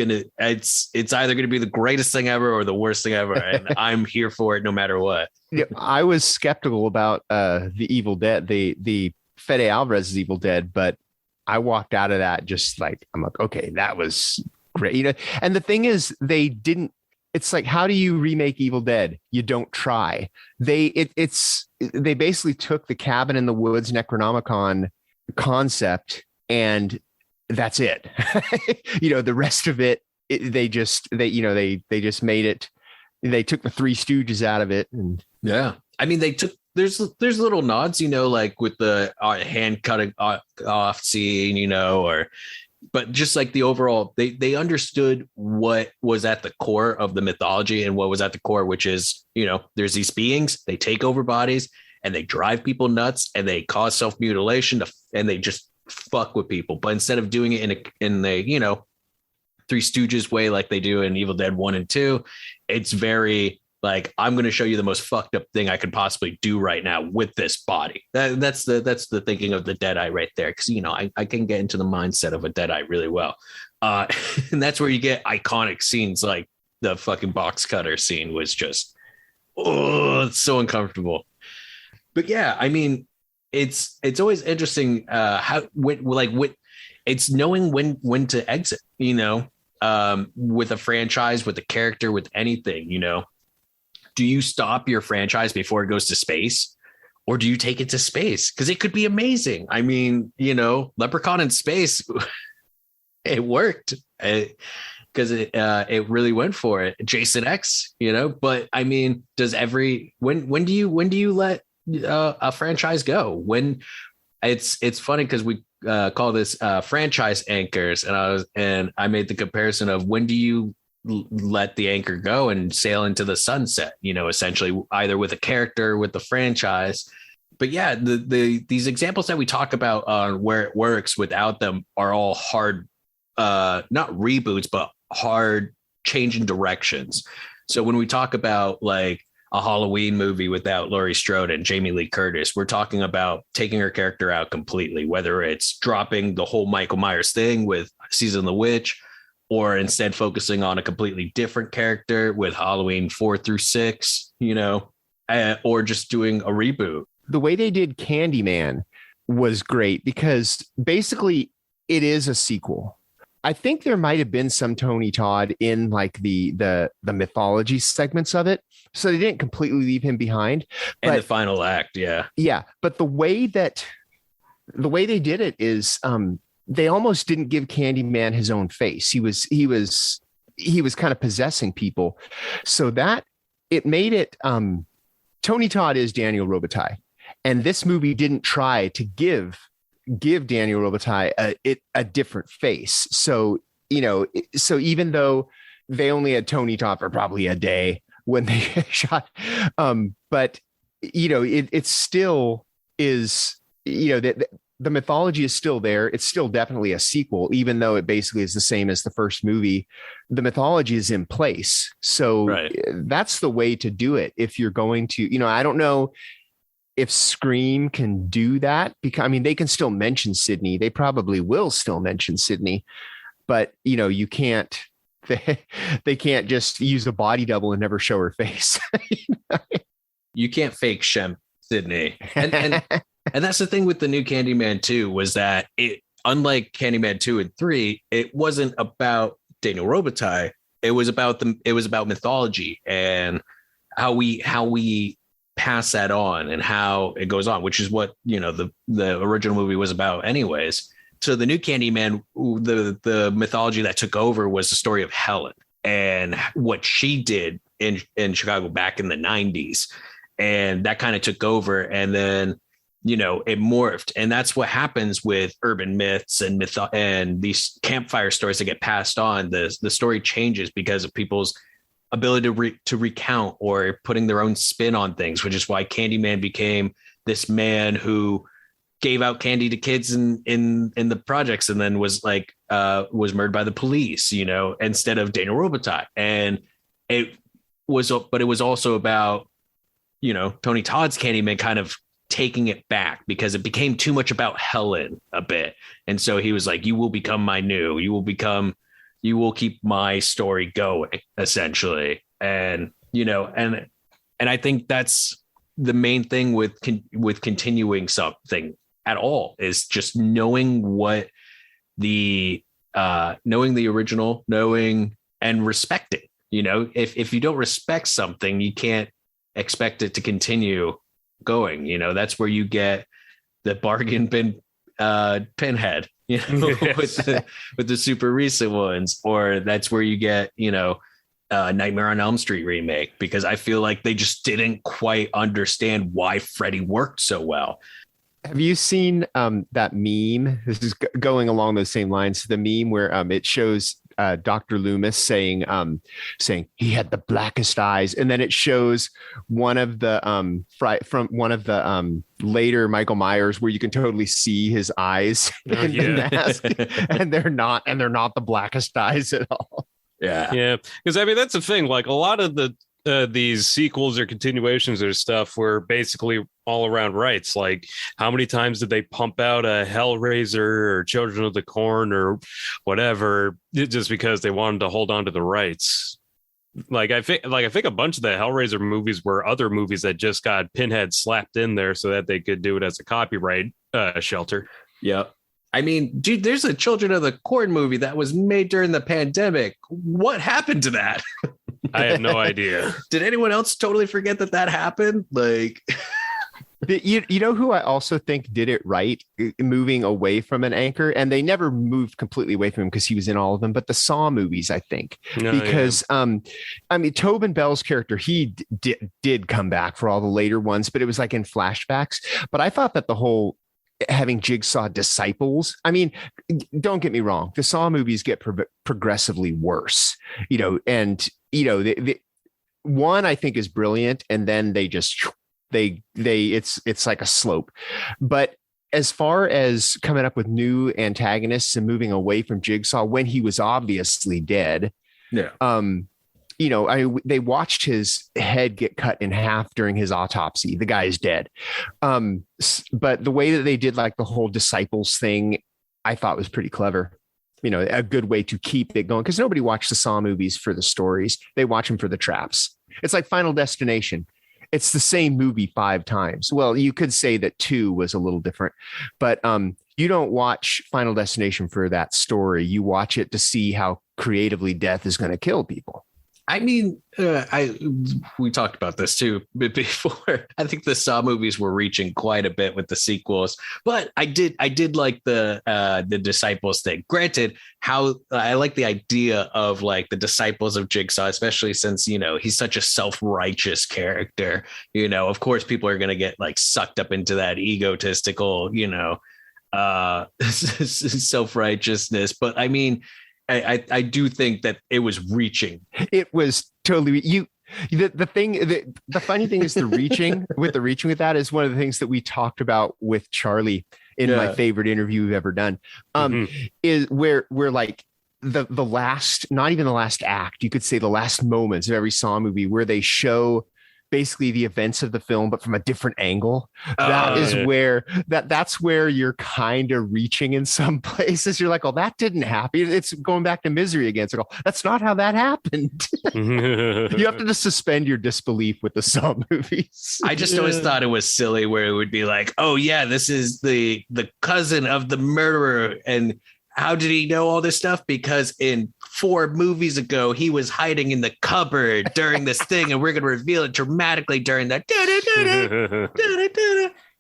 either gonna be the greatest thing ever or the worst thing ever, and I'm here for it no matter what. Yeah, I was skeptical about the Evil Dead, the Fede Alvarez's Evil Dead, but I walked out of that just like, I'm like, okay, that was great. You know, and the thing is, they didn't. It's like, how do you remake Evil Dead? You don't try. They basically took the Cabin in the Woods Necronomicon concept, and that's it. You know, the rest of it, they just made it. They took the Three Stooges out of it, and yeah, I mean, there's little nods, you know, like with the hand cutting off scene, you know, but just like the overall, they understood what was at the core of the mythology and what was at the core, which is, you know, there's these beings, they take over bodies and they drive people nuts and they cause self-mutilation and they just fuck with people. But instead of doing it in the, you know, Three Stooges way, like they do in Evil Dead 1 and 2, it's very like, I'm going to show you the most fucked up thing I could possibly do right now with this body. That's the thinking of the Deadeye right there. Because, you know, I can get into the mindset of a Deadeye really well. And that's where you get iconic scenes like the fucking box cutter scene was just, it's so uncomfortable. But yeah, I mean, it's always interesting it's knowing when to exit, you know, with a franchise, with a character, with anything, you know. Do you stop your franchise before it goes to space, or do you take it to space? Because it could be amazing. I mean, you know, Leprechaun in space, it worked because it really went for it. Jason X, you know, but I mean, when do you let a franchise go? When it's funny because we call this franchise anchors, and I made the comparison of when do you let the anchor go and sail into the sunset, you know, essentially either with a character, with the franchise. But yeah, these examples that we talk about on where it works without them are all hard, not reboots, but hard changing directions. So when we talk about like a Halloween movie without Laurie Strode and Jamie Lee Curtis, we're talking about taking her character out completely, whether it's dropping the whole Michael Myers thing with Season of the Witch, or instead focusing on a completely different character with Halloween 4 through 6, you know, or just doing a reboot. The way they did Candyman was great because basically it is a sequel. I think there might have been some Tony Todd in like the mythology segments of it. So they didn't completely leave him behind. And the final act. Yeah. Yeah. But the way they did it is, they almost didn't give Candyman his own face. He was kind of possessing people. So that it made it, Tony Todd is Daniel Robitaille. And this movie didn't try to give Daniel Robitaille a different face. So, you know, so even though they only had Tony Todd for probably a day when they shot, but you know, it still is, you know, the mythology is still there. It's still definitely a sequel, even though it basically is the same as the first movie. The mythology is in place. So That's the way to do it. If you're going to, you know, I don't know if Scream can do that, because I mean, they can still mention Sydney. They probably will still mention Sydney, but you know, you can't, they can't just use a body double and never show her face. You can't fake Shem Sydney. And that's the thing with the new Candyman 2 was that it, unlike Candyman 2 and 3, it wasn't about Daniel Robitaille. It was about mythology and how we pass that on and how it goes on, which is what, you know, the original movie was about anyways. So the new Candyman, the mythology that took over was the story of Helen and what she did in Chicago back in the 90s. And that kind of took over. And then, you know, it morphed. And that's what happens with urban myths and these campfire stories that get passed on. The story changes because of people's ability to recount or putting their own spin on things, which is why Candyman became this man who gave out candy to kids in the projects, and then was murdered by the police, instead of Daniel Robitaille. And it was also about, Tony Todd's Candyman kind of taking it back because it became too much about Helen a bit. And so he was like, you will keep my story going, essentially. And, and I think that's the main thing with continuing something at all, is just knowing what knowing the original, and respecting, if you don't respect something, you can't expect it to continue going. That's where you get the bargain bin Pinhead, Yes. with the super recent ones, or that's where you get, Nightmare on Elm Street remake, because I feel like they just didn't quite understand why Freddy worked so well. Have you seen that meme? This is going along those same lines. The meme where it shows Dr. Loomis saying he had the blackest eyes, and then it shows one of the from one of the later Michael Myers where you can totally see his eyes in the mask, and they're not the blackest eyes at all. Yeah, because I mean that's the thing. Like a lot of the these sequels or continuations or stuff were basically all around rights. Like how many times did they pump out a Hellraiser or Children of the Corn or whatever just because they wanted to hold on to the rights? I think a bunch of the Hellraiser movies were other movies that just got Pinhead slapped in there so that they could do it as a copyright shelter. Yep. I mean, dude, there's a Children of the Corn movie that was made during the pandemic. What happened to that? I have no idea. Did anyone else totally forget that happened? Like, you know who I also think did it right, moving away from an anchor, and they never moved completely away from him because he was in all of them, but the Saw movies, I think, because I mean, Tobin Bell's character, he did come back for all the later ones, but it was like in flashbacks. But I thought that the whole having Jigsaw disciples, I mean, don't get me wrong, the Saw movies get progressively worse, and the one I think is brilliant, and then they just it's like a slope. But as far as coming up with new antagonists and moving away from Jigsaw when he was obviously dead, they watched his head get cut in half during his autopsy. The guy is dead. But the way that they did like the whole disciples thing, I thought was pretty clever. A good way to keep it going, because nobody watched the Saw movies for the stories. They watch them for the traps. It's like Final Destination. It's the same movie 5 times. Well, you could say that 2 was a little different, but you don't watch Final Destination for that story. You watch it to see how creatively death is going to kill people. I mean, we talked about this too before. I think the Saw movies were reaching quite a bit with the sequels, but I did like the disciples thing. Granted, how I like the idea of like the disciples of Jigsaw, especially since he's such a self-righteous character. Of course, people are gonna get like sucked up into that egotistical, self-righteousness. But I mean, I do think that it was reaching. It was totally the funny thing is the reaching with that is one of the things that we talked about with Charlie in my favorite interview we've ever done. Is where like the last, not even the last act, you could say the last moments of every Saw movie where they show basically the events of the film, but from a different angle. That's where you're kind of reaching in some places. You're like, oh, that didn't happen. It's going back to Misery again. So that's not how that happened. You have to just suspend your disbelief with the Saw movies. I just always thought it was silly where it would be like, oh yeah, this is the cousin of the murderer. And how did he know all this stuff? Because in 4 movies ago, he was hiding in the cupboard during this thing, and we're going to reveal it dramatically during that.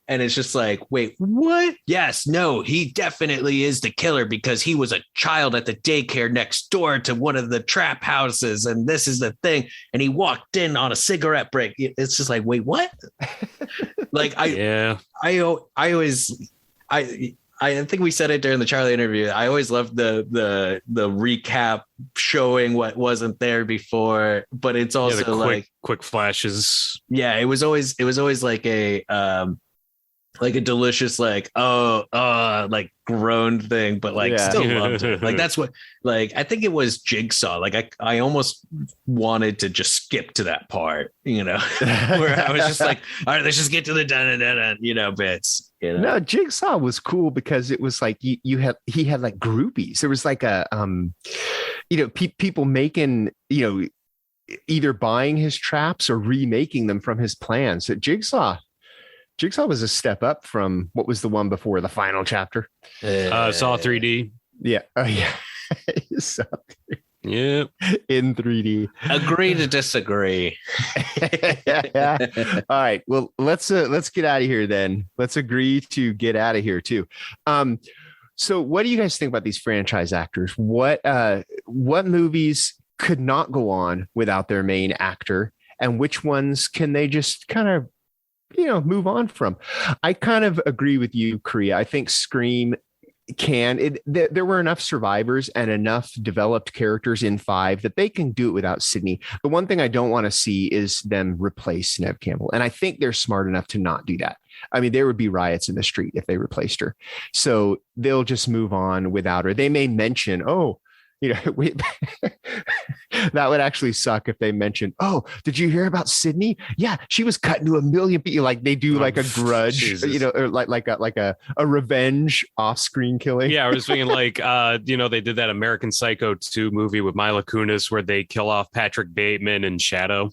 And it's just like, wait, what? Yes, no, he definitely is the killer because he was a child at the daycare next door to one of the trap houses. And this is the thing. And he walked in on a cigarette break. It's just like, wait, what? Like, I think we said it during the Charlie interview. I always loved the recap showing what wasn't there before, but it's also quick flashes. Yeah, it was always like a like a delicious, like, like groan thing, but like still loved it. Like that's what, like, I think it was Jigsaw. Like I almost wanted to just skip to that part, you know, where I was just like, all right, let's just get to the dun, you know, bits. You know? No, Jigsaw was cool because it was like he had like groupies. There was like a people making, either buying his traps or remaking them from his plans. So Jigsaw was a step up from what was the one before, the final chapter. Saw 3D. Yeah. Oh yeah. Saw 3D. Yeah. In 3D. Agree to disagree. All right. Well, let's get out of here then. Let's agree to get out of here too. So what do you guys think about these franchise actors? What movies could not go on without their main actor, and which ones can they just kind of move on from? I kind of agree with you, Correia. I think Scream there were enough survivors and enough developed characters in 5 that they can do it without Sidney. The one thing I don't want to see is them replace Neve Campbell. And I think they're smart enough to not do that. I mean, there would be riots in the street if they replaced her. So they'll just move on without her. They may mention, that would actually suck if they mentioned, oh, did you hear about Sidney? Yeah, she was cut into a million people. Like they do like a grudge, Jesus. Or like a revenge off-screen killing. Yeah, I was thinking like, they did that American Psycho 2 movie with Mila Kunis where they kill off Patrick Bateman and Shadow.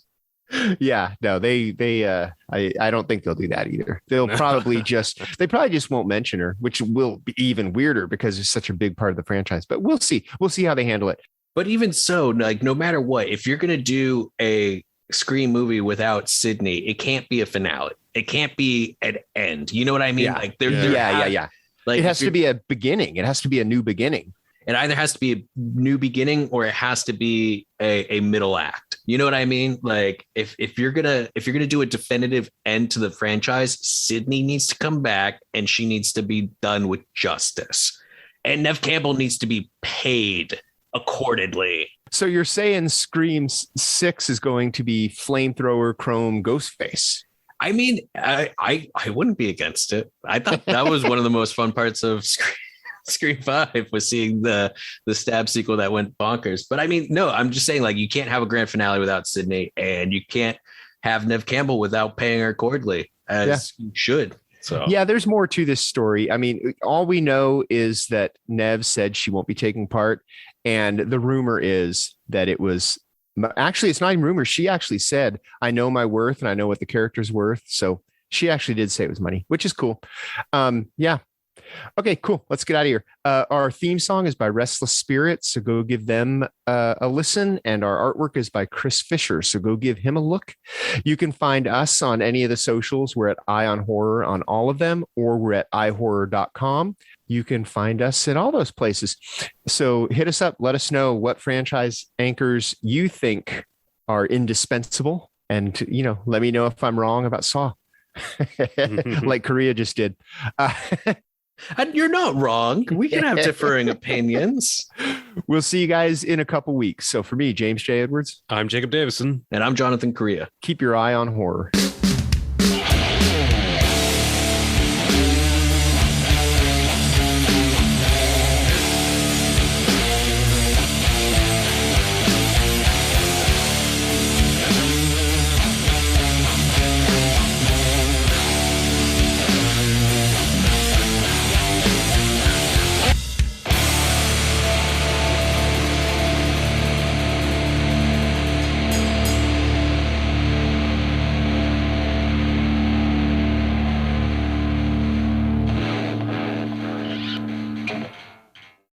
Yeah, no, I don't think they'll do that either. They'll probably just won't mention her, which will be even weirder because it's such a big part of the franchise. But we'll see how they handle it. But even so, like, no matter what, if you're going to do a Scream movie without Sidney, it can't be a finale. It can't be an end. You know what I mean? Yeah. Like, yeah. Like, it has to be a beginning. It has to be a new beginning. It either has to be a new beginning or it has to be a middle act. You know what I mean? Like if you're gonna do a definitive end to the franchise, Sidney needs to come back and she needs to be done with justice. And Neve Campbell needs to be paid accordingly. So you're saying Scream 6 is going to be flamethrower chrome Ghostface? I mean, I wouldn't be against it. I thought that was one of the most fun parts of Scream 5 was seeing the stab sequel that went bonkers. But I mean, no, I'm just saying, like, you can't have a grand finale without Sidney, and you can't have Neve Campbell without paying her accordingly, as you should. So yeah, there's more to this story. I mean, all we know is that Neve said she won't be taking part, and the rumor is that it was actually, it's not even rumor. She actually said, I know my worth and I know what the character's worth. So she actually did say it was money, which is cool. Yeah. Okay, cool. Let's get out of here. Our theme song is by Restless Spirit, so go give them a listen. And our artwork is by Chris Fisher, so go give him a look. You can find us on any of the socials. We're at Eye on Horror on all of them, or we're at iHorror.com. You can find us at all those places. So hit us up. Let us know what franchise anchors you think are indispensable. And, let me know if I'm wrong about Saw, like Correia just did. And you're not wrong. We can have differing opinions. We'll see you guys in a couple weeks. So for me, James J. Edwards. I'm Jacob Davison. And I'm Jonathan Correia. Keep your eye on horror.